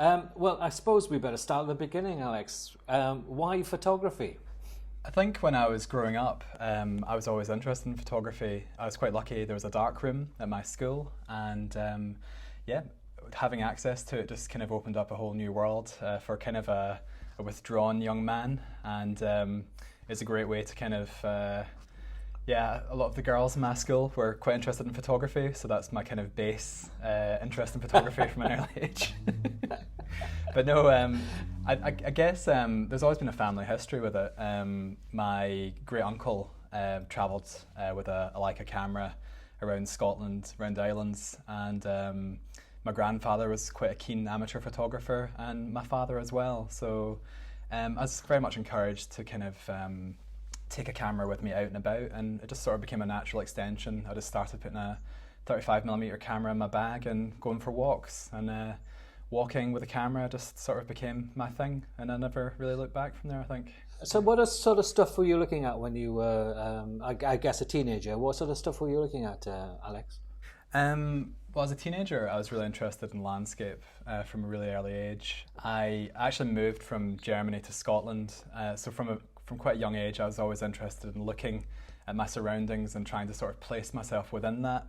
Well, I suppose we better start at the beginning, Alex. Why photography? I think when I was growing up, I was always interested in photography. I was quite lucky. There was a dark room at my school, and yeah, having access to it just kind of opened up a whole new world for kind of a withdrawn young man, and it's a great way to kind of yeah, a lot of the girls in my school were quite interested in photography, so that's my kind of base interest in photography from an early age. But no, I guess there's always been a family history with it. My great uncle travelled with a Leica camera around Scotland, around the islands, and my grandfather was quite a keen amateur photographer, and my father as well. So I was very much encouraged to kind of take a camera with me out and about, and it just sort of became a natural extension. I just started putting a 35mm camera in my bag and going for walks, and walking with a camera just sort of became my thing, and I never really looked back from there, I think. So what sort of stuff were you looking at when you were, I guess, a teenager? What sort of stuff were you looking at, Alex? Well, as a teenager, I was really interested in landscape from a really early age. I actually moved from Germany to Scotland, so from quite a young age, I was always interested in looking at my surroundings and trying to sort of place myself within that.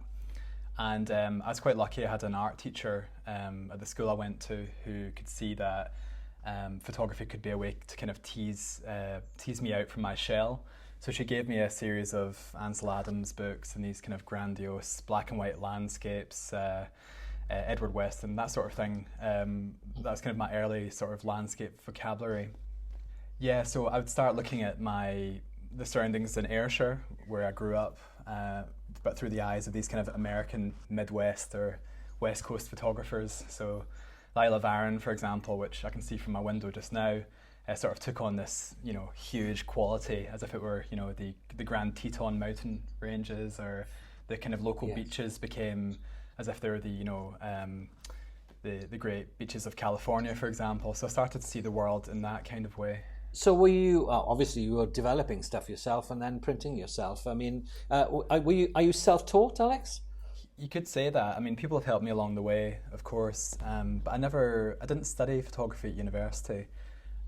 And I was quite lucky. I had an art teacher at the school I went to who could see that photography could be a way to kind of tease me out from my shell. So she gave me a series of Ansel Adams books and these kind of grandiose black and white landscapes, Edward Weston, that sort of thing. That's kind of my early sort of landscape vocabulary. Yeah, so I would start looking at the surroundings in Ayrshire, where I grew up, but through the eyes of these kind of American Midwest or West Coast photographers. So Lila Varon, for example, which I can see from my window just now, sort of took on this, huge quality, as if it were, the Grand Teton mountain ranges, or the kind of local beaches became as if they were the great beaches of California, for example. So I started to see the world in that kind of way. So were you, obviously you were developing stuff yourself and then printing yourself. I mean, are you self-taught, Alex? You could say that. I mean, people have helped me along the way, of course, but I didn't study photography at university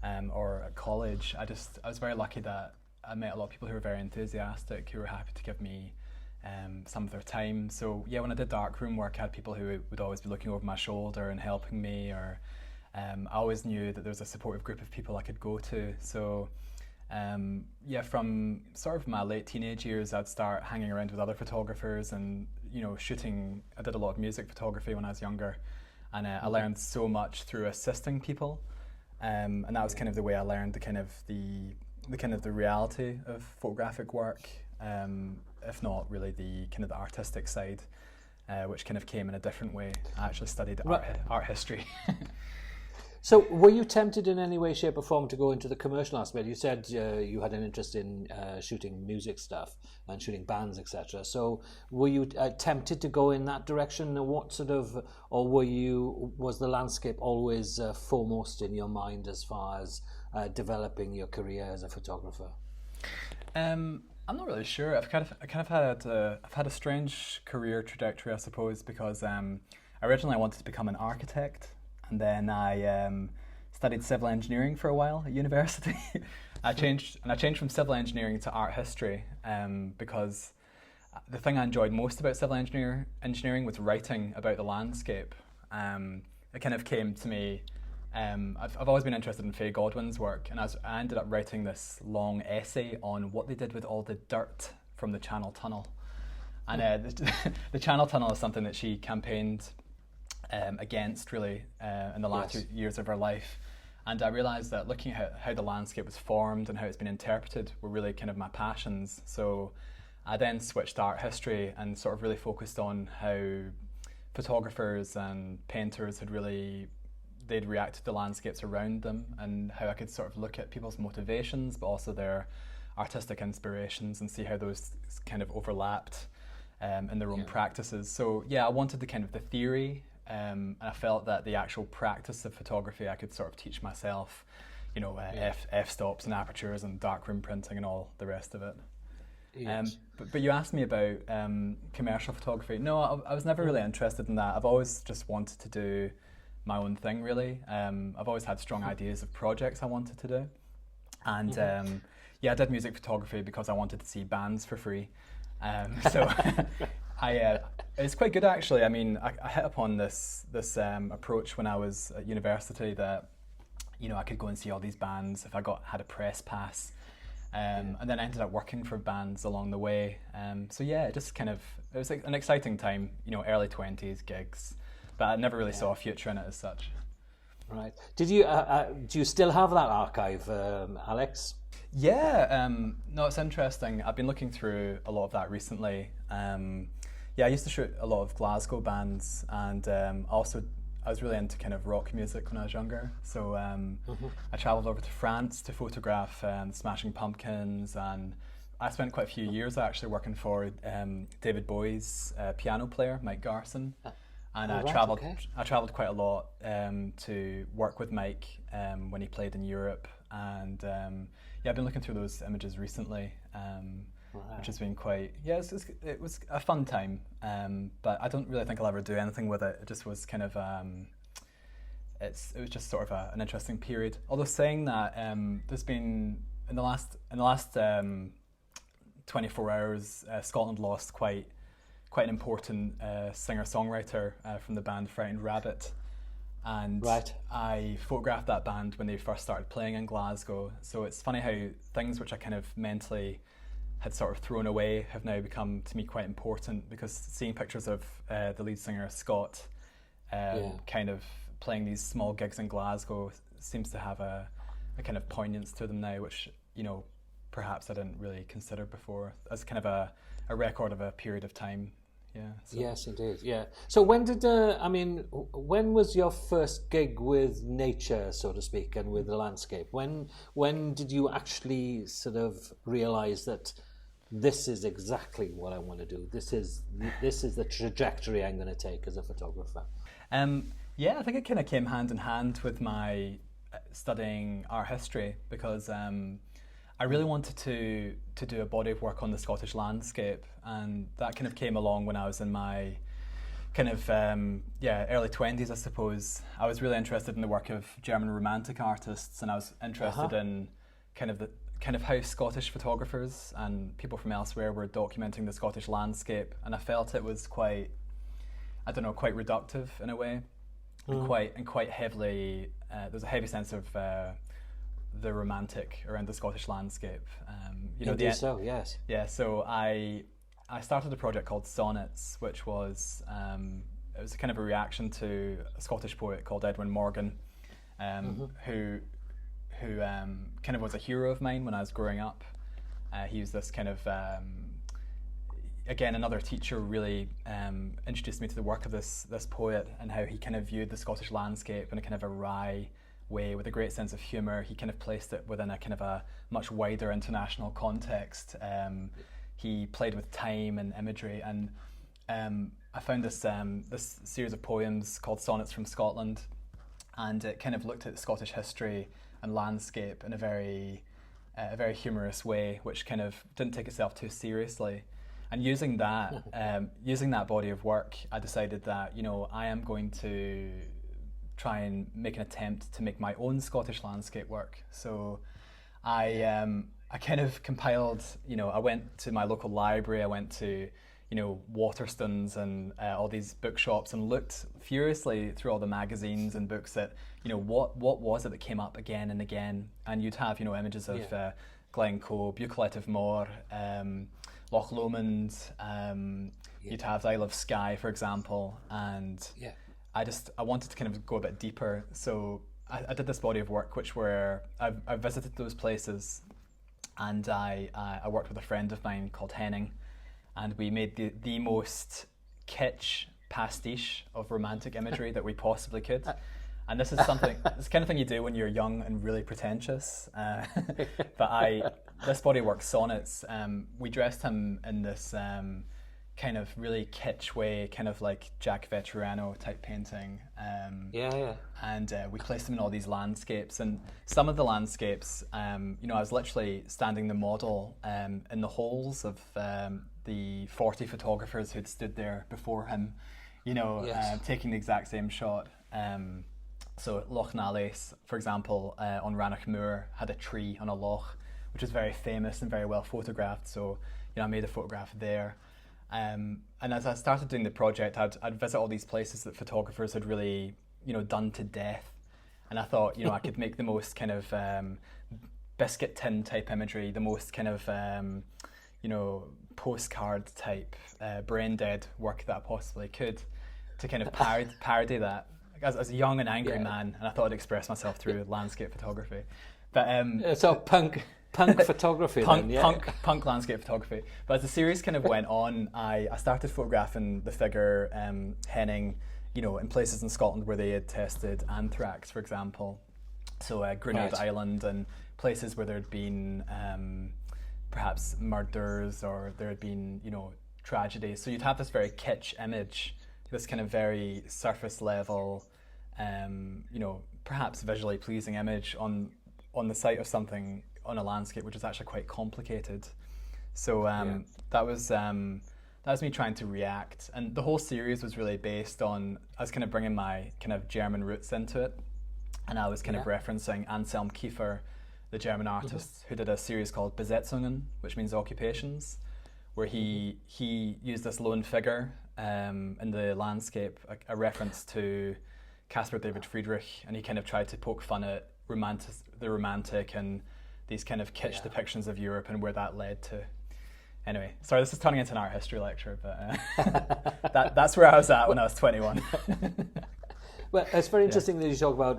or at college. I was very lucky that I met a lot of people who were very enthusiastic, who were happy to give me some of their time. So yeah, when I did darkroom work, I had people who would always be looking over my shoulder and helping me, or I always knew that there was a supportive group of people I could go to. So yeah, from sort of my late teenage years, I'd start hanging around with other photographers and, shooting. I did a lot of music photography when I was younger, and I learned so much through assisting people, and that was kind of the way I learned the kind of the reality of photographic work, if not really the kind of the artistic side, which kind of came in a different way. I actually studied art history. So were you tempted in any way, shape or form to go into the commercial aspect? You said you had an interest in shooting music stuff and shooting bands, etc. So were you tempted to go in that direction? What sort of, or was the landscape always foremost in your mind as far as developing your career as a photographer? I'm not really sure. I've had a strange career trajectory, I suppose, because originally I wanted to become an architect. And then I studied civil engineering for a while at university. I changed from civil engineering to art history because the thing I enjoyed most about civil engineering was writing about the landscape. It kind of came to me. I've always been interested in Faye Godwin's work, and I ended up writing this long essay on what they did with all the dirt from the Channel Tunnel. And the Channel Tunnel is something that she campaigned against, really, in the last 2 years of her life. And I realised that looking at how the landscape was formed and how it's been interpreted were really kind of my passions. So I then switched to art history and sort of really focused on how photographers and painters they'd react to the landscapes around them, and how I could sort of look at people's motivations but also their artistic inspirations and see how those kind of overlapped in their own practices. So yeah, I wanted the kind of the theory, and I felt that the actual practice of photography I could sort of teach myself, f-stops and apertures and darkroom printing and all the rest of it. Yes. But you asked me about commercial photography. No, I was never really interested in that. I've always just wanted to do my own thing, really. I've always had strong ideas of projects I wanted to do. And yeah, I did music photography because I wanted to see bands for free. So it's quite good, actually. I mean, I hit upon this approach when I was at university that, you know, I could go and see all these bands if I had a press pass. And then I ended up working for bands along the way. So yeah, it was like an exciting time, you know, early 20s gigs, but I never really saw a future in it as such. Right. Did you do you still have that archive, Alex? Yeah. No, it's interesting. I've been looking through a lot of that recently. Yeah, I used to shoot a lot of Glasgow bands, and also I was really into kind of rock music when I was younger. So I travelled over to France to photograph Smashing Pumpkins, and I spent quite a few years actually working for David Bowie's piano player, Mike Garson. And I travelled quite a lot to work with Mike when he played in Europe. And yeah, I've been looking through those images recently, which has been quite, it was a fun time. But I don't really think I'll ever do anything with it. It just was kind of, it was just sort of an interesting period. Although saying that, there's been, in the last 24 hours, Scotland lost quite an important singer-songwriter from the band Frightened Rabbit. And I photographed that band when they first started playing in Glasgow. So it's funny how things which I kind of mentally had sort of thrown away have now become to me quite important, because seeing pictures of the lead singer Scott kind of playing these small gigs in Glasgow seems to have a kind of poignance to them now, which, you know, perhaps I didn't really consider before, as kind of a record of a period of time. Yeah. So. Yes, indeed. Yeah. So when when was your first gig with nature, so to speak, and with the landscape? When did you actually sort of realise that this is exactly what I want to do? This is the trajectory I'm going to take as a photographer. Yeah, I think it kind of came hand in hand with my studying art history, because I really wanted to do a body of work on the Scottish landscape, and that kind of came along when I was in my kind of early 20s, I suppose. I was really interested in the work of German Romantic artists, and I was interested in kind of how Scottish photographers and people from elsewhere were documenting the Scottish landscape, and I felt it was quite reductive in a way, and quite heavily. There's a heavy sense of the romantic around the Scottish landscape. Yes. Yeah, so I started a project called Sonnets, which was it was kind of a reaction to a Scottish poet called Edwin Morgan, who kind of was a hero of mine when I was growing up. He was this kind of again, another teacher really introduced me to the work of this poet, and how he kind of viewed the Scottish landscape in a kind of a wry way, with a great sense of humour. He kind of placed it within a kind of a much wider international context. He played with time and imagery, and I found this series of poems called Sonnets from Scotland, and it kind of looked at Scottish history and landscape in a very humorous way, which kind of didn't take itself too seriously. And using that body of work, I decided that, you know, I am going to try and make an attempt to make my own Scottish landscape work. So I kind of compiled, you know, I went to my local library, I went to, you know, Waterstones and all these bookshops, and looked furiously through all the magazines and books that, you know, what was it that came up again and again. And you'd have, you know, images of Glencoe, Buccleuch of Moor, Loch Lomond, you'd have Isle of Skye, for example, and I wanted to kind of go a bit deeper. So I did this body of work, which I visited those places, and I worked with a friend of mine called Henning, and we made the most kitsch pastiche of romantic imagery that we possibly could. And this is something, it's the kind of thing you do when you're young and really pretentious. But this body of work, Sonnets, we dressed him in this kind of really kitsch way, kind of like Jack Vettriano type painting. And we placed him in all these landscapes, and some of the landscapes, you know, I was literally standing the model in the holes of the 40 photographers who'd stood there before him, you know, taking the exact same shot. So Loch Nallis, for example, on Rannoch Moor had a tree on a loch, which is very famous and very well photographed. So I made a photograph there. And as I started doing the project, I'd visit all these places that photographers had really, done to death. And I thought, I could make the most kind of biscuit tin type imagery, the most kind of, postcard type, brain dead work that I possibly could to kind of parody that. As a young and angry man, and I thought I'd express myself through landscape photography. But so punk photography, punk landscape photography. But as the series kind of went on, I started photographing the figure henning, in places in Scotland where they had tested anthrax, for example. So Grenade Island and places where there had been perhaps murders or there had been, tragedies. So you'd have this very kitsch image, this kind of very surface level, perhaps visually pleasing image on the site of something on a landscape which is actually quite complicated. So that was me trying to react, and the whole series was really based on, I was kind of bringing my kind of German roots into it, and I was kind of referencing Anselm Kiefer, the German artist who did a series called Besetzungen, which means occupations, where he used this lone figure in the landscape, a reference to Caspar David Friedrich, and he kind of tried to poke fun at the romantic and these kind of kitsch depictions of Europe and where that led to. Anyway, sorry, this is turning into an art history lecture, but that's where I was at when I was 21. Well, it's very interesting that you talk about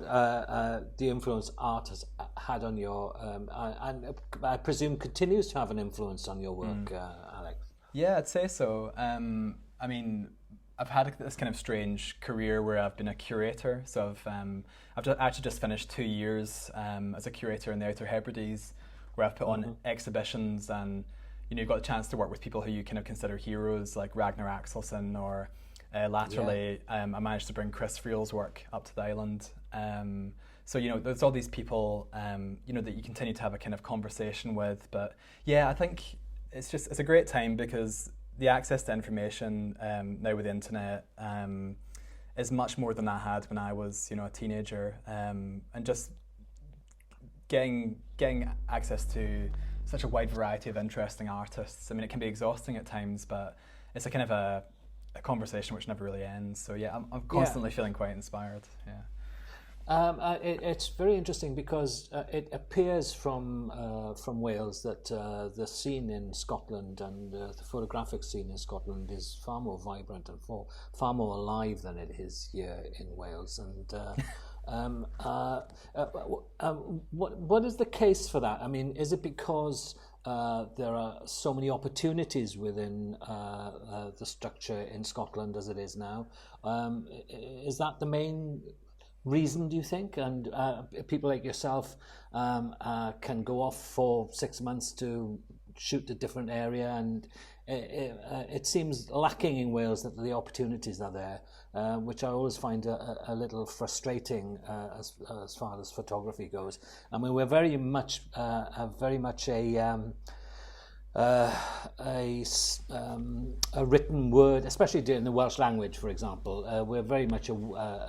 the influence art has had on your, and I presume continues to have an influence on your work, Alex. Yeah, I'd say so. I mean, I've had this kind of strange career where I've been a curator. So I've actually just finished 2 years as a curator in the Outer Hebrides, where I've put on exhibitions, and you've got a chance to work with people who you kind of consider heroes, like Ragnar Axelsson, or laterally I managed to bring Chris Friel's work up to the island. So there's all these people that you continue to have a kind of conversation with. But yeah, I think it's a great time because the access to information now with the internet is much more than I had when I was, a teenager, and just getting access to such a wide variety of interesting artists. I mean, it can be exhausting at times, but it's a kind of a conversation which never really ends. So yeah, I'm constantly feeling quite inspired. Yeah. It's very interesting because it appears from Wales that the scene in Scotland and the photographic scene in Scotland is far more vibrant and far more alive than it is here in Wales. And what is the case for that? I mean, is it because there are so many opportunities within the structure in Scotland as it is now? Is that the main reason, do you think? And people like yourself can go off for 6 months to shoot a different area, and it seems lacking in Wales that the opportunities are there, which I always find a little frustrating as far as photography goes. I mean, we're very much a written word, especially in the Welsh language, for example. We're very much a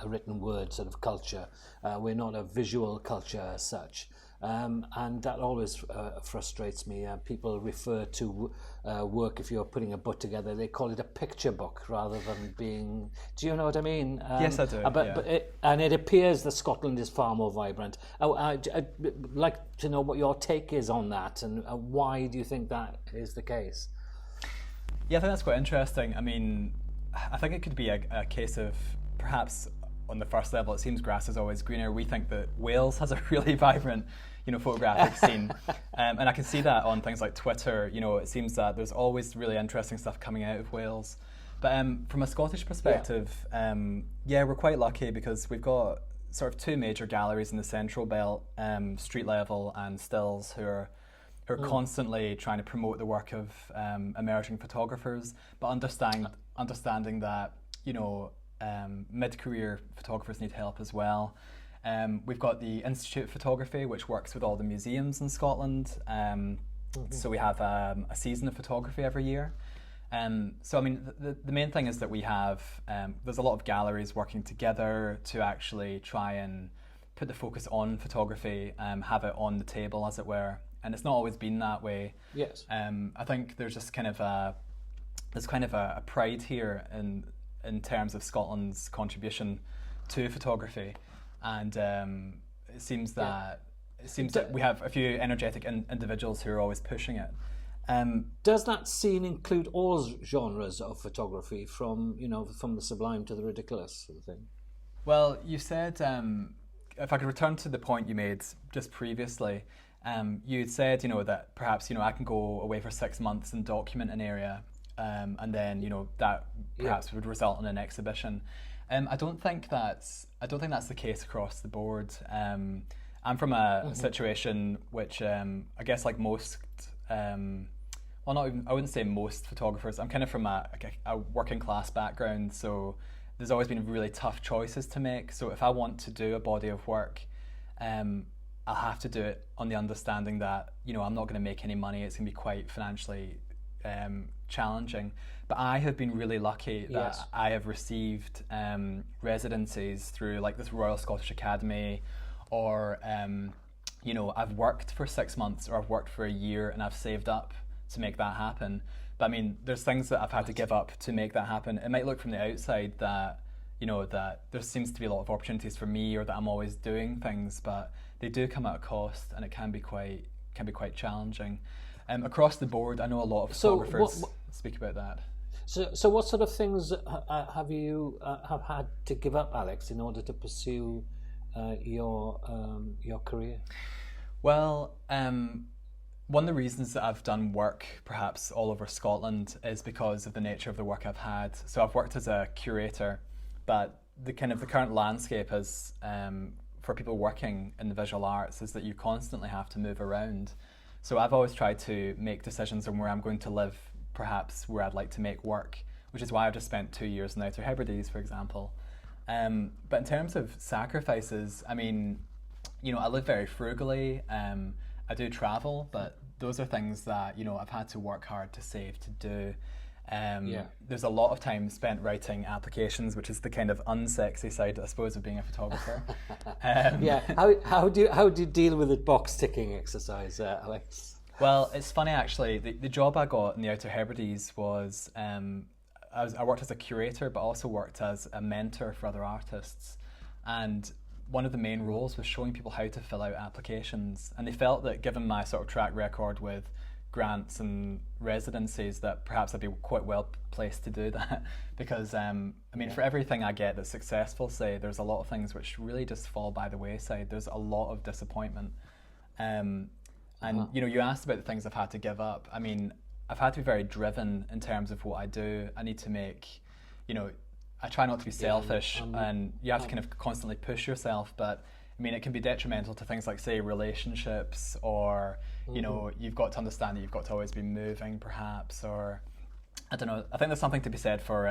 written word sort of culture. We're not a visual culture as such. And that always frustrates me. People refer to work, if you're putting a book together, they call it a picture book rather than being... Do you know what I mean? Yes, I do. But it appears that Scotland is far more vibrant. I'd like to know what your take is on that, and why do you think that is the case? Yeah, I think that's quite interesting. I mean, I think it could be a case of perhaps on the first level, it seems grass is always greener. We think that Wales has a really vibrant, photographic scene, and I can see that on things like Twitter. It seems that there's always really interesting stuff coming out of Wales. But from a Scottish perspective, we're quite lucky because we've got sort of two major galleries in the Central Belt, Street Level and Stills, who are constantly trying to promote the work of emerging photographers, but understanding that mid-career photographers need help as well. We've got the Institute of Photography, which works with all the museums in Scotland. So we have a season of photography every year. So I mean, the main thing is that we have there's a lot of galleries working together to actually try and put the focus on photography, have it on the table, as it were. And it's not always been that way. Yes. I think there's just kind of a pride here in terms of Scotland's contribution to photography, and it seems that we have a few energetic individuals who are always pushing it. Does that scene include all genres of photography, from the sublime to the ridiculous sort of thing? Well, you said, if I could return to the point you made just previously, you said that perhaps I can go away for 6 months and document an area, and then that perhaps would result in an exhibition. I don't think that's the case across the board. I'm from a situation which I guess like most. I wouldn't say most photographers. I'm kind of from a working class background, so there's always been really tough choices to make. So if I want to do a body of work, I'll have to do it on the understanding that I'm not going to make any money. It's going to be quite financially challenging. But I have been really lucky that I have received residencies through like this Royal Scottish Academy, or I've worked for 6 months, or I've worked for a year, and I've saved up to make that happen. But I mean, there's things that I've had to give up to make that happen. It might look from the outside that that there seems to be a lot of opportunities for me, or that I'm always doing things, but they do come at a cost, and it can be quite challenging. Across the board, I know a lot of photographers speak about that. So what sort of things have you have had to give up, Alex, in order to pursue your career? Well, one of the reasons that I've done work perhaps all over Scotland is because of the nature of the work I've had. So I've worked as a curator, but the current landscape is for people working in the visual arts is that you constantly have to move around. So I've always tried to make decisions on where I'm going to live, perhaps where I'd like to make work, which is why I've just spent 2 years in the Outer Hebrides, for example. But in terms of sacrifices, I mean, I live very frugally. I do travel, but those are things that I've had to work hard to save to do. There's a lot of time spent writing applications, which is the kind of unsexy side, I suppose, of being a photographer. How do you deal with the box ticking exercise, Alex? Well, it's funny actually. The job I got in the Outer Hebrides was I worked as a curator, but also worked as a mentor for other artists, and one of the main roles was showing people how to fill out applications. And they felt that given my sort of track record with grants and residencies, that perhaps I'd be quite well placed to do that. Because, for everything I get that's successful, say, there's a lot of things which really just fall by the wayside. There's a lot of disappointment. You asked about the things I've had to give up. I mean, I've had to be very driven in terms of what I do. I need to make, I try not to be selfish, and you have to kind of constantly push yourself, but I mean, it can be detrimental to things like, say, relationships, or, you've got to understand that you've got to always be moving, perhaps, or, I don't know. I think there's something to be said for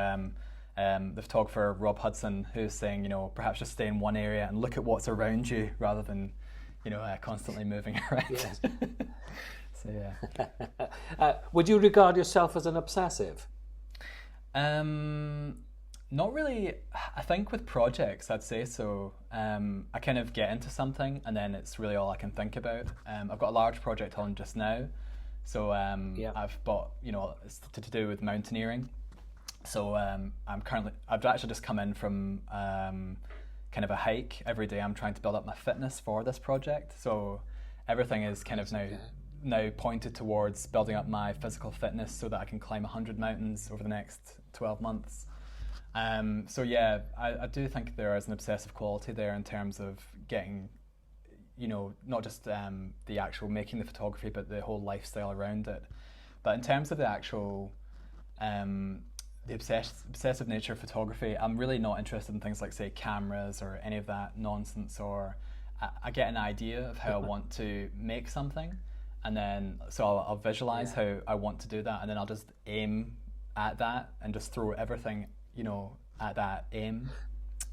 the photographer Rob Hudson, who's saying, perhaps just stay in one area and look at what's around you rather than, constantly moving around. Yes. So, yeah. Would you regard yourself as an obsessive? Not really. I think with projects, I'd say so. I kind of get into something, and then it's really all I can think about. I've got a large project on just now, so I've bought, it's to do with mountaineering. So I've actually just come in from kind of a hike every day. I'm trying to build up my fitness for this project. So everything is kind of now pointed towards building up my physical fitness so that I can climb 100 mountains over the next 12 months. I do think there is an obsessive quality there in terms of getting, not just the actual making the photography, but the whole lifestyle around it. But in terms of the actual, the obsessive nature of photography, I'm really not interested in things like, say, cameras or any of that nonsense, or I get an idea of how I want to make something, and then so I'll visualize how I want to do that, and then I'll just aim at that and just throw everything at that aim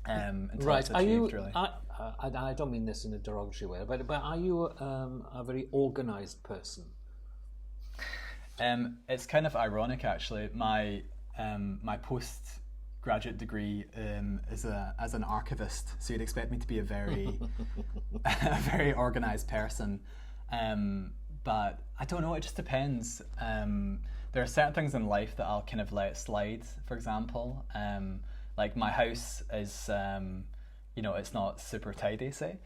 until it's achieved, really. I don't mean this in a derogatory way, but are you a very organised person? It's kind of ironic, actually. My postgraduate degree is as an archivist, so you'd expect me to be a very a very organised person. But I don't know. It just depends. There are certain things in life that I'll kind of let slide. For example, like my house is, it's not super tidy, say.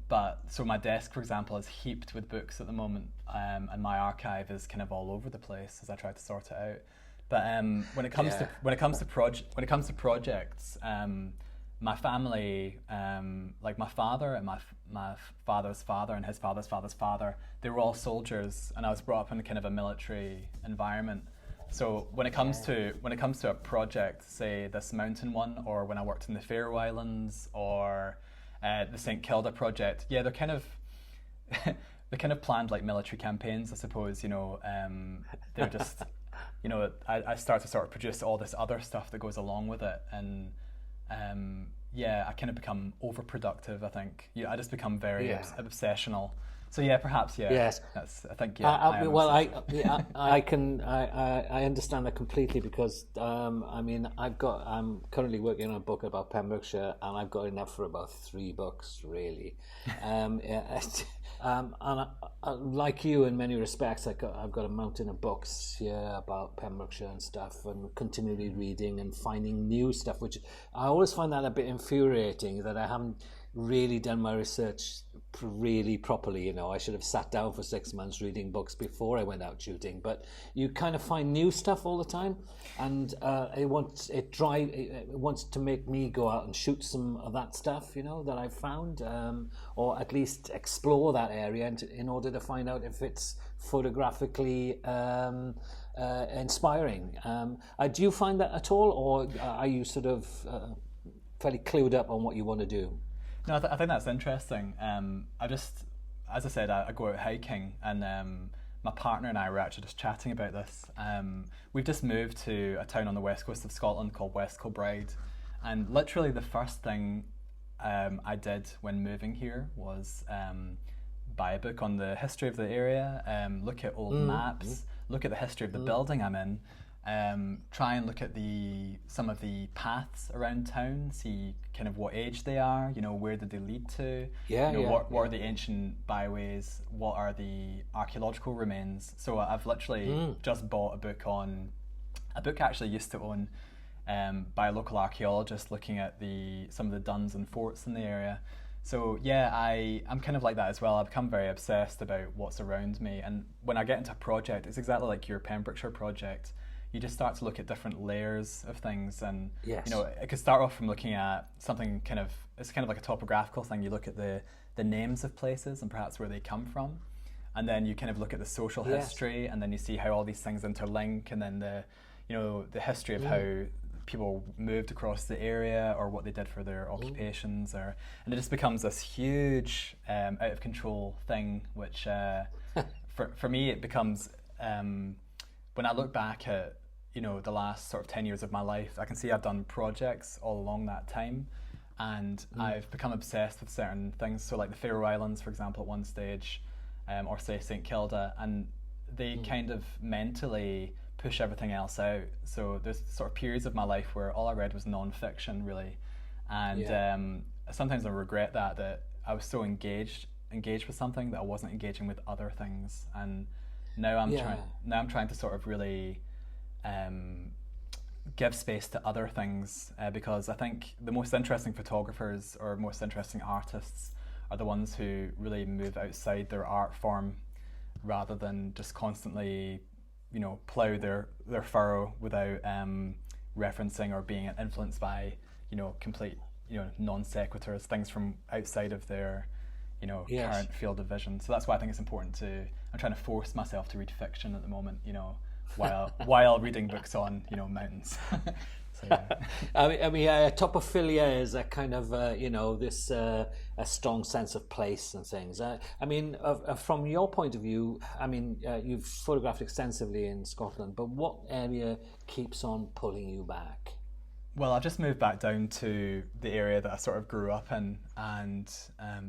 But so my desk, for example, is heaped with books at the moment, and my archive is kind of all over the place as I try to sort it out. But when it comes to projects, my family, like my father and my father's father and his father's father's father, they were all soldiers, and I was brought up in kind of a military environment. So when it comes to a project, say this mountain one, or when I worked in the Faroe Islands, or the St. Kilda project, they're kind of they kind of planned like military campaigns, I suppose. They're just I start to sort of produce all this other stuff that goes along with it, and I kind of become overproductive. I think I just become very obsessional. So perhaps Yes. That's, I think I understand that completely, because I'm currently working on a book about Pembrokeshire, and I've got enough for about 3 books really. And like you, in many respects, I've got a mountain of books here about Pembrokeshire and stuff, and continually reading and finding new stuff, which I always find that a bit infuriating, that I haven't really done my research really properly. I should have sat down for 6 months reading books before I went out shooting. But you kind of find new stuff all the time, and it wants to make me go out and shoot some of that stuff, that I've found, or at least explore that area, in order to find out if it's photographically inspiring. Do you find that at all, or are you sort of fairly clued up on what you want to do? No, I think that's interesting. As I said, I go out hiking, and my partner and I were actually just chatting about this. We've just moved to a town on the west coast of Scotland called West Kilbride, and literally the first thing I did when moving here was buy a book on the history of the area, look at old maps, look at the history of the building I'm in. Try and look at some of the paths around town, see kind of what age they are, where did they lead to, what are the ancient byways, what are the archaeological remains. So I've literally just bought a book I actually used to own, by a local archaeologist, looking at some of the duns and forts in the area. So I'm kind of like that as well. I've become very obsessed about what's around me, and when I get into a project, it's exactly like your Pembrokeshire project. You just start to look at different layers of things, and it could start off from looking at something it's kind of like a topographical thing. You look at the names of places and perhaps where they come from, and then you kind of look at the social history, and then you see how all these things interlink, and then the history of how people moved across the area, or what they did for their occupations, and it just becomes this huge out of control thing, which for me it becomes, when I look back at the last sort of 10 years of my life, I can see I've done projects all along that time, and I've become obsessed with certain things. So like the Faroe Islands, for example, at one stage, or say St. Kilda, and they kind of mentally push everything else out. So there's sort of periods of my life where all I read was non-fiction really, and sometimes I regret that I was so engaged with something that I wasn't engaging with other things, and now I'm trying to sort of really give space to other things, because I think the most interesting photographers or most interesting artists are the ones who really move outside their art form, rather than just constantly plough their furrow without referencing or being influenced by complete non sequiturs, things from outside of their current field of vision. So that's why I think it's important I'm trying to force myself to read fiction at the moment, while reading books on mountains. So, topophilia is a kind of this a strong sense of place and things. From your point of view, you've photographed extensively in Scotland, but what area keeps on pulling you back? Well, I've just moved back down to the area that I sort of grew up in, and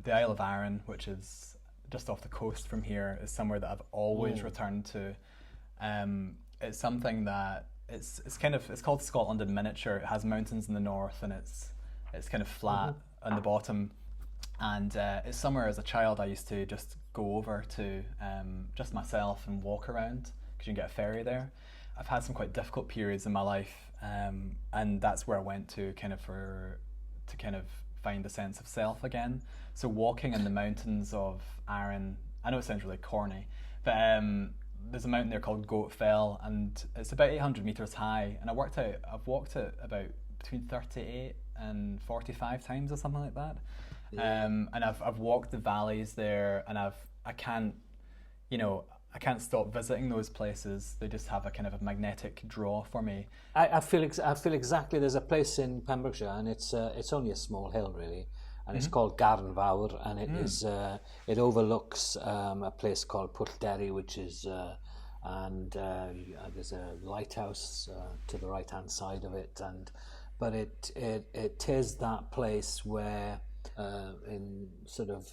the Isle of Arran, which is just off the coast from here, is somewhere that I've always returned to. It's something that it's called Scotland in miniature. It has mountains in the north, and it's kind of flat on the bottom. And it's somewhere as a child I used to just go over to just myself and walk around because you can get a ferry there. I've had some quite difficult periods in my life, and that's where I went to kind of find a sense of self again. So walking in the mountains of Arran, I know it sounds really corny, but there's a mountain there called Goat Fell, and it's about 800 meters high. And I've walked it about between 38 and 45 times or something like that. Yeah. And I've walked the valleys there, and I can't stop visiting those places. They just have a kind of a magnetic draw for me. I feel exactly. There's a place in Pembrokeshire, and it's only a small hill really, and it's called Garn Fawr, and it overlooks a place called Pwll Derry, which is there's a lighthouse to the right hand side of it, but it is that place where in sort of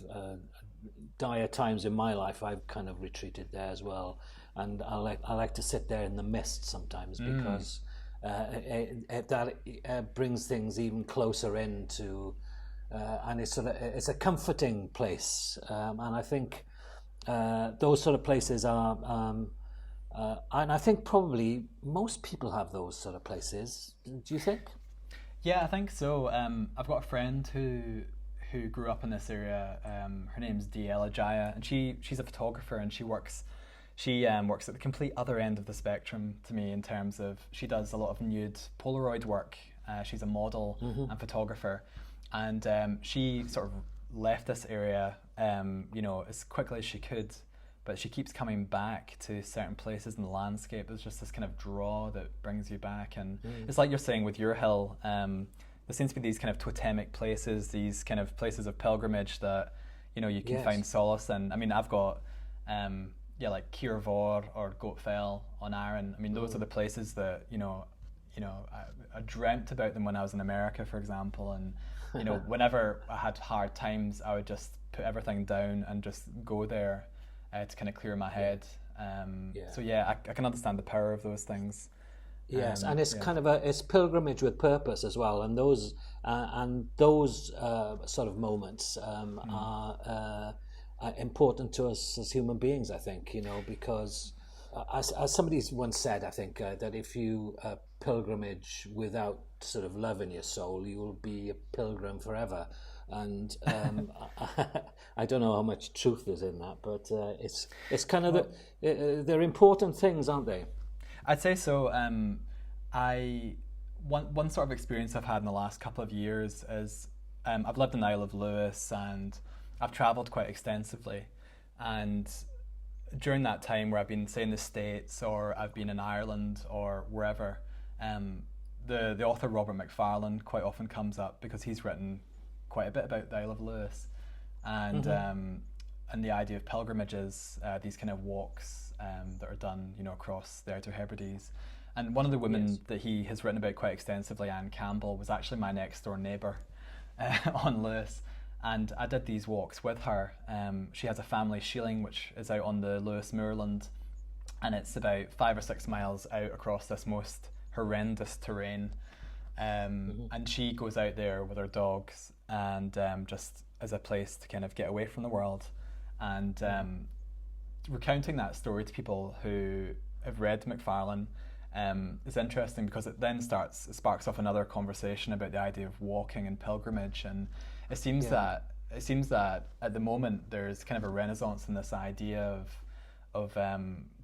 dire times in my life I've kind of retreated there as well, and I like to sit there in the mist sometimes because that brings things even closer into and it's a comforting place, and I think those sort of places are and I think probably most people have those sort of places. Do you think? Yeah, I think so. I've got a friend who grew up in this area. Her name's Diela Jaya, and she's a photographer, and she works at the complete other end of the spectrum to me in terms of she does a lot of nude Polaroid work. She's a model and photographer, and she sort of left this area, as quickly as she could. But she keeps coming back to certain places in the landscape. There's just this kind of draw that brings you back. And it's like you're saying with your hill, there seems to be these kind of totemic places, these kind of places of pilgrimage that, you can find solace in. I mean, I've got, like Cír Mhor or Goat Fell on Arran. I mean, those are the places that, I dreamt about them when I was in America, for example. And, whenever I had hard times, I would just put everything down and just go there. To kind of clear my head. So I can understand the power of those things. Yes, and it's kind of it's pilgrimage with purpose as well, and those sort of moments are important to us as human beings, I think, because as somebody once said, I think, that if you pilgrimage without sort of love in your soul, you will be a pilgrim forever. And I don't know how much truth is in that, but it's kind of they're important things, aren't they? I'd say so. One sort of experience I've had in the last couple of years is I've lived in Isle of Lewis, and I've travelled quite extensively. And during that time where I've been, say, in the States or I've been in Ireland or wherever, the author Robert Macfarlane quite often comes up because he's written quite a bit about the Isle of Lewis, and the idea of pilgrimages, these kind of walks that are done, across the Outer Hebrides. And one of the women that he has written about quite extensively, Anne Campbell, was actually my next door neighbour on Lewis, and I did these walks with her. She has a family shieling which is out on the Lewis moorland, and it's about 5 or 6 miles out across this most horrendous terrain. And she goes out there with her dogs, and just as a place to kind of get away from the world. And recounting that story to people who have read Macfarlane is interesting because it then sparks off another conversation about the idea of walking and pilgrimage. And it seems that at the moment there's kind of a renaissance in this idea of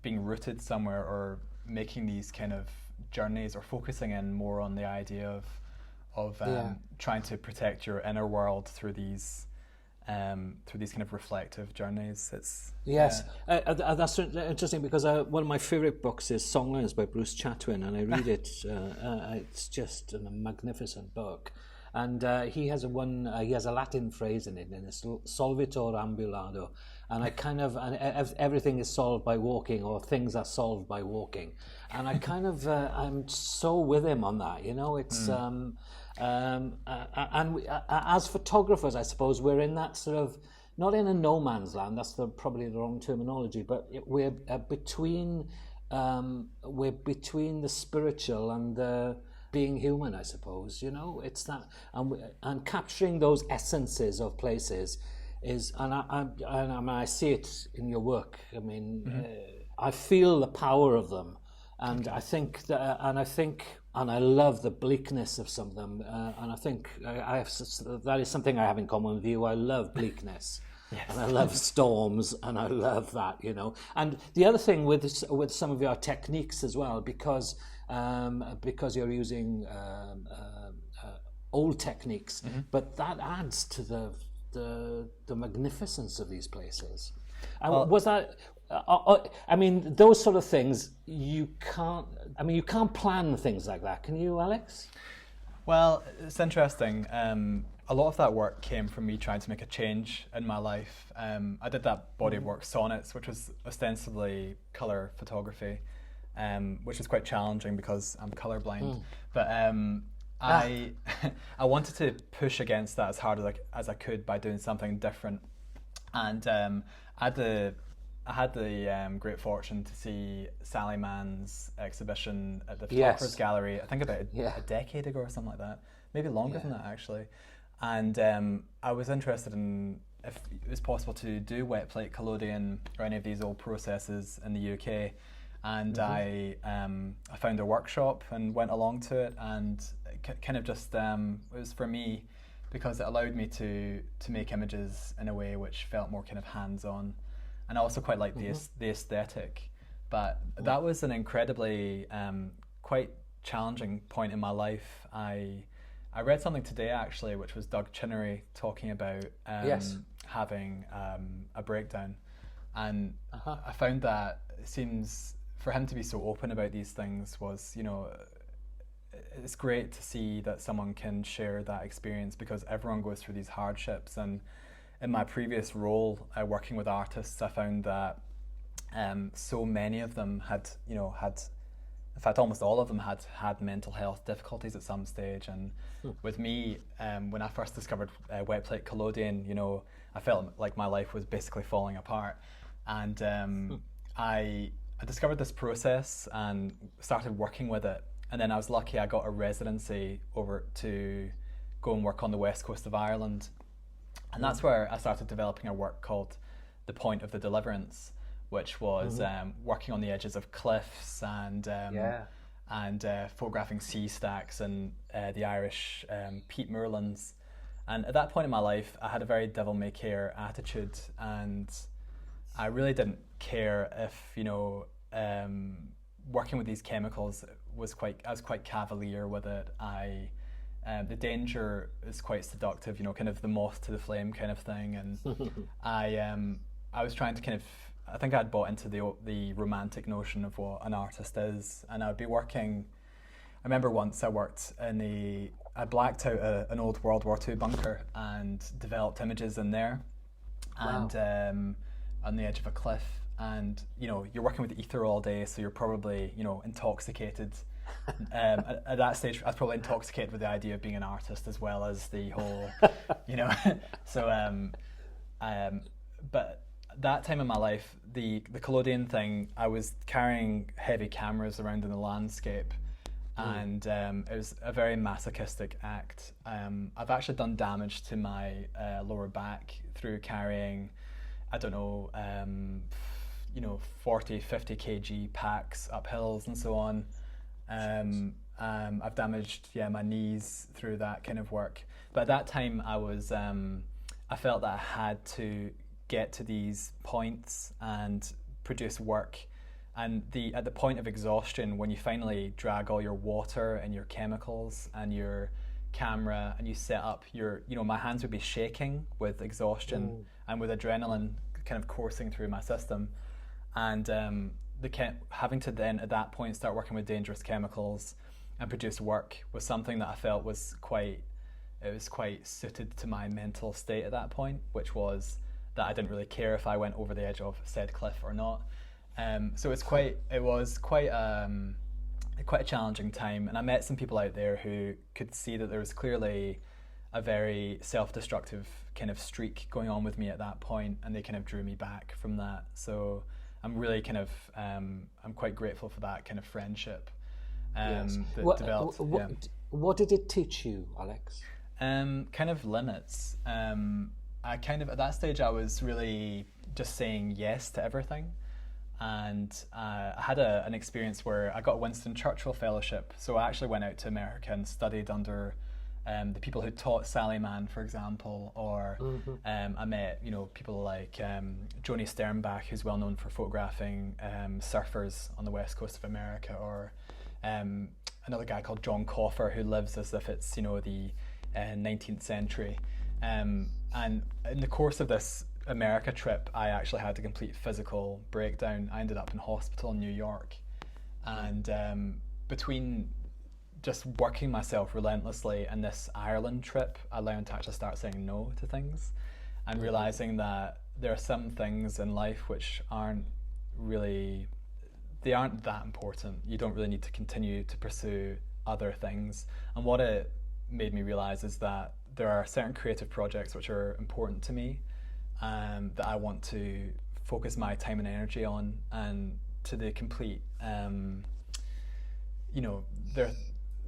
being rooted somewhere, or making these kind of journeys, or focusing in more on the idea of trying to protect your inner world through these kind of reflective journeys. That's interesting because one of my favourite books is Songlines by Bruce Chatwin, and I read it. It's just a magnificent book, and he has a Latin phrase in it, and it's solvitur ambulando, and everything is solved by walking, or things are solved by walking, and I kind of I'm so with him on that. It's and as photographers, I suppose we're in that sort of, not in a no man's land. That's probably the wrong terminology, but we're between we're between the spiritual and the being human, I suppose. It's that, and capturing those essences of places is, and I see it in your work. I mean, I feel the power of them, and I think that, and I love the bleakness of some of them, and I think that is something I have in common with you. I love bleakness. Yes. And I love storms, and I love that, And the other thing with some of your techniques as well, because you're using old techniques, but that adds to the magnificence of these places. And was that? I mean, those sort of things you can't plan things like that, can you, Alex? Well, it's interesting. A lot of that work came from me trying to make a change in my life. I did that body of work, Sonnets, which was ostensibly colour photography, which is quite challenging because I'm colourblind. But I wanted to push against that as hard as I could by doing something different. And I had the great fortune to see Sally Mann's exhibition at the Photographer's Gallery, I think about a decade ago or something like that, maybe longer than that actually. And I was interested in if it was possible to do wet plate collodion or any of these old processes in the UK. And I found a workshop and went along to it, and it kind of just it was for me because it allowed me to make images in a way which felt more kind of hands-on, and I also quite liked the aesthetic. But that was an incredibly quite challenging point in my life. I read something today actually, which was Doug Chinnery talking about having a breakdown, and I found that it seems for him to be so open about these things was, it's great to see that someone can share that experience, because everyone goes through these hardships. And in my previous role working with artists, I found that so many of them had, in fact, almost all of them had mental health difficulties at some stage. And with me, when I first discovered wet plate collodion, I felt like my life was basically falling apart. And I discovered this process and started working with it. And then I was lucky I got a residency over to go and work on the west coast of Ireland. And that's where I started developing a work called The Point of the Deliverance, which was working on the edges of cliffs and photographing sea stacks and the Irish peat moorlands. And at that point in my life, I had a very devil-may-care attitude, and I really didn't care if, working with these chemicals I was quite cavalier with it. The danger is quite seductive, kind of the moth to the flame kind of thing. And I was trying to I think I'd bought into the romantic notion of what an artist is, and I would be working. I remember once I blacked out an old World War II bunker and developed images in there, and on the edge of a cliff. And you're working with ether all day, so you're probably intoxicated. At that stage, I was probably intoxicated with the idea of being an artist as well as the whole, So, but that time in my life, the collodion thing, I was carrying heavy cameras around in the landscape, and it was a very masochistic act. I've actually done damage to my lower back through carrying, 40, 50 kg packs up hills and so on. I've damaged my knees through that kind of work. But at that time I felt that I had to get to these points and produce work. And at the point of exhaustion, when you finally drag all your water and your chemicals and your camera and you set up my hands would be shaking with exhaustion and with adrenaline kind of coursing through my system. And having to then at that point start working with dangerous chemicals and produce work was something that I felt was quite suited to my mental state at that point, which was that I didn't really care if I went over the edge of said cliff or not. So it was quite a challenging time, and I met some people out there who could see that there was clearly a very self-destructive kind of streak going on with me at that point, and they kind of drew me back from that. So I'm really kind of I'm quite grateful for that kind of friendship Yes. that developed. What did it teach you, Alex? Kind of limits. I kind of, at that stage, I was really just saying yes to everything. And I had an experience where I got a Winston Churchill Fellowship. So I actually went out to America and studied under the people who taught Sally Mann, for example, or I met, people like Joni Sternbach, who's well known for photographing surfers on the west coast of America, or another guy called John Coffer, who lives as if it's, the 19th century. And in the course of this America trip, I actually had a complete physical breakdown. I ended up in hospital in New York, and between just working myself relentlessly and this Ireland trip, I learned to actually start saying no to things, and realizing that there are some things in life which aren't that important. You don't really need to continue to pursue other things. And what it made me realize is that there are certain creative projects which are important to me, that I want to focus my time and energy on, and to the complete,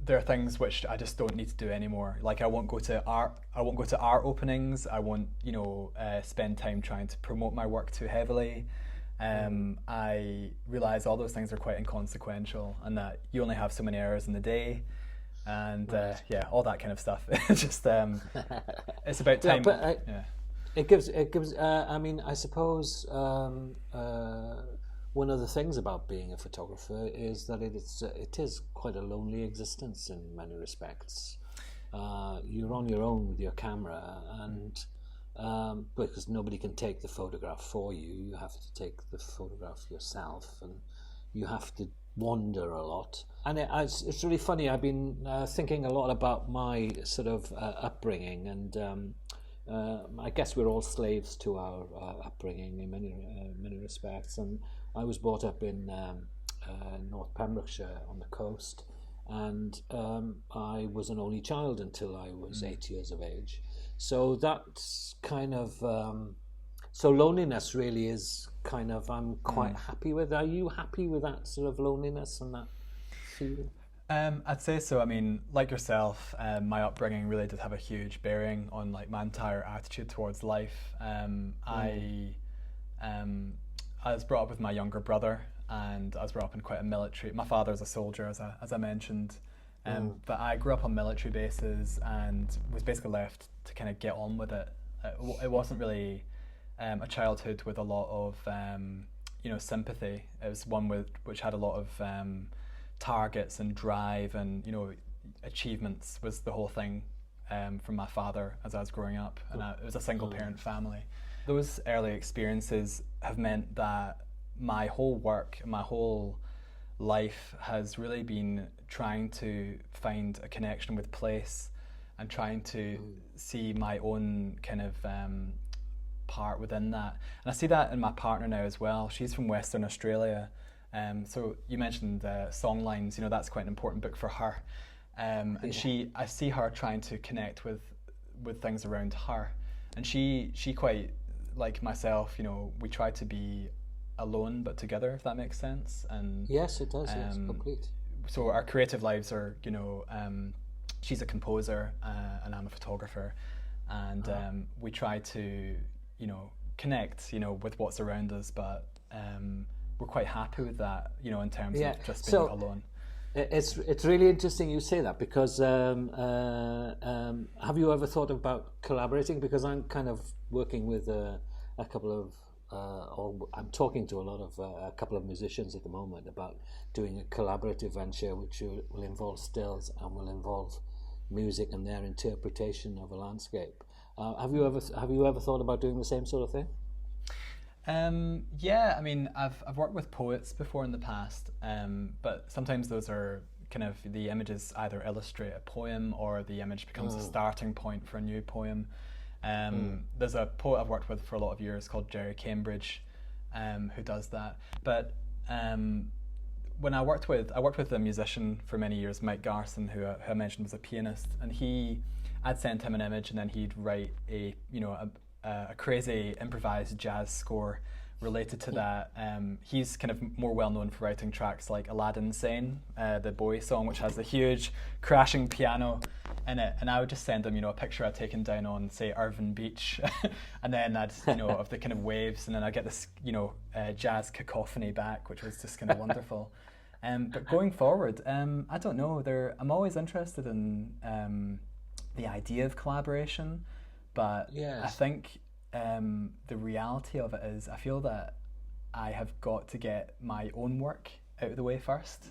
there are things which I just don't need to do anymore. Like I won't go to art openings. I won't, spend time trying to promote my work too heavily. I realize all those things are quite inconsequential, and that you only have so many hours in the day. And all that kind of stuff. It's just it's about time. It gives. I mean, I suppose one of the things about being a photographer is that it is quite a lonely existence in many respects. You're on your own with your camera, and because nobody can take the photograph for you, you have to take the photograph yourself, and you have to wander a lot. And it's really funny. I've been thinking a lot about my sort of upbringing, and I guess we're all slaves to our upbringing in many respects. And I was brought up in North Pembrokeshire on the coast, and I was an only child until I was 8 years of age. So that's kind of so loneliness really is kind of, I'm quite happy with. Are you happy with that sort of loneliness and that feeling? I'd say so. I mean, like yourself, my upbringing really did have a huge bearing on like my entire attitude towards life. I was brought up with my younger brother, and I was brought up in quite a military. My father's a soldier, as I mentioned, but I grew up on military bases and was basically left to kind of get on with it. It wasn't really a childhood with a lot of sympathy. It was one which had a lot of targets and drive, and achievements was the whole thing from my father as I was growing up, and it was a single parent family. Those early experiences have meant that my whole work, my whole life has really been trying to find a connection with place, and trying to see my own kind of part within that. And I see that in my partner now as well. She's from Western Australia. So you mentioned Songlines, that's quite an important book for her. And I see her trying to connect with things around her. And she quite, like myself, we try to be alone but together, if that makes sense. And yes, it does. Yes, complete. So our creative lives are, she's a composer and I'm a photographer, and we try to, connect, with what's around us, but we're quite happy with that, in terms of just being alone. It's really interesting you say that, because have you ever thought about collaborating? Because I'm kind of working with a couple of, or I'm talking to a couple of musicians at the moment about doing a collaborative venture which will involve stills and will involve music and their interpretation of a landscape. Have you ever thought about doing the same sort of thing? Yeah, I mean, I've worked with poets before in the past, but sometimes those are kind of, the images either illustrate a poem or the image becomes a starting point for a new poem. There's a poet I've worked with for a lot of years called Jerry Cambridge, who does that. But when I worked with a musician for many years, Mike Garson, who I mentioned was a pianist, and I'd send him an image, and then he'd write a crazy improvised jazz score related to that, he's kind of more well known for writing tracks like Aladdin Sane, the Bowie song, which has the huge crashing piano in it. And I would just send him, a picture I'd taken down on, say, Irvine Beach, and then I'd, of the kind of waves, and then I'd get this, jazz cacophony back, which was just kind of wonderful. But going forward, I don't know. I'm always interested in the idea of collaboration, but Yes. I think the reality of it is I feel that I have got to get my own work out of the way first.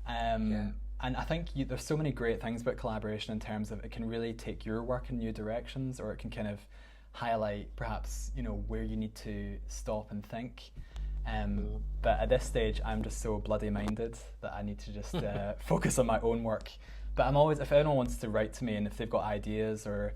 And I think there's so many great things about collaboration in terms of it can really take your work in new directions, or it can kind of highlight perhaps, where you need to stop and think. But at this stage, I'm just so bloody minded that I need to just focus on my own work. But I'm always, if anyone wants to write to me and if they've got ideas, or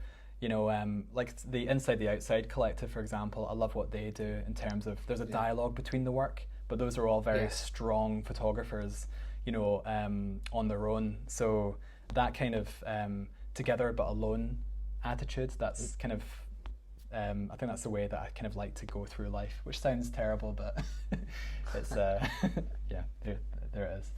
like the Inside the Outside Collective, for example, I love what they do in terms of there's a dialogue between the work, but those are all very strong photographers, on their own. So that kind of together but alone attitude, that's kind of, I think that's the way that I kind of like to go through life, which sounds terrible, but it's, there it is.